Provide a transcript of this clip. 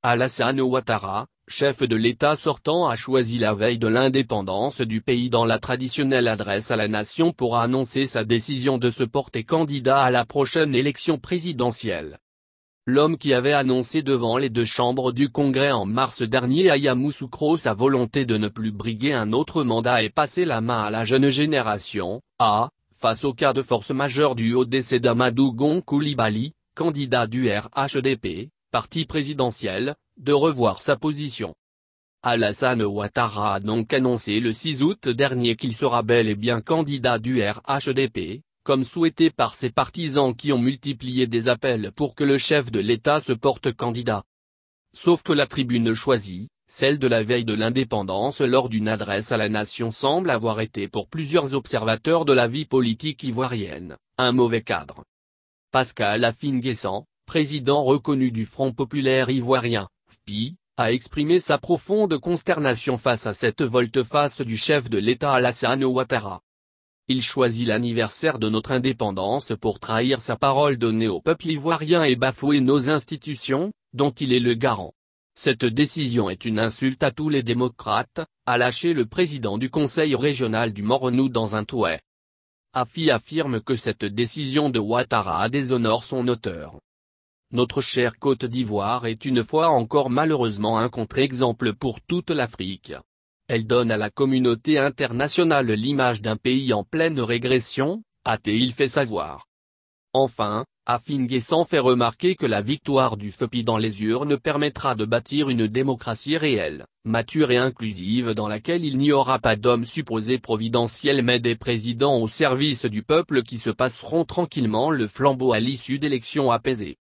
Alassane Ouattara, chef de l'État sortant, a choisi la veille de l'indépendance du pays dans la traditionnelle adresse à la nation pour annoncer sa décision de se porter candidat à la prochaine élection présidentielle. L'homme qui avait annoncé devant les deux chambres du Congrès en mars dernier à Yamoussoukro sa volonté de ne plus briguer un autre mandat et passer la main à la jeune génération, face au cas de force majeure dû au décès d'Amadou Gon Coulibaly, candidat du RHDP, parti présidentiel, de revoir sa position. Alassane Ouattara a donc annoncé le 6 août dernier qu'il sera bel et bien candidat du RHDP, comme souhaité par ses partisans qui ont multiplié des appels pour que le chef de l'État se porte candidat. Sauf que la tribune choisie, celle de la veille de l'indépendance lors d'une adresse à la nation, semble avoir été pour plusieurs observateurs de la vie politique ivoirienne, un mauvais cadre. Pascal Affi-N'Guessan, président reconnu du Front populaire ivoirien, FPI, a exprimé sa profonde consternation face à cette volte-face du chef de l'État Alassane Ouattara. Il choisit l'anniversaire de notre indépendance pour trahir sa parole donnée au peuple ivoirien et bafouer nos institutions, dont il est le garant. Cette décision est une insulte à tous les démocrates, a lâché le président du conseil régional du Mornou dans un tweet. Affi affirme que cette décision de Ouattara déshonore son auteur. Notre chère Côte d'Ivoire est une fois encore malheureusement un contre-exemple pour toute l'Afrique. Elle donne à la communauté internationale l'image d'un pays en pleine régression, a-t-il fait savoir. Enfin, Affi-N'Guessan fait remarquer que la victoire du FPI dans les urnes permettra de bâtir une démocratie réelle, mature et inclusive dans laquelle il n'y aura pas d'hommes supposés providentiels mais des présidents au service du peuple qui se passeront tranquillement le flambeau à l'issue d'élections apaisées.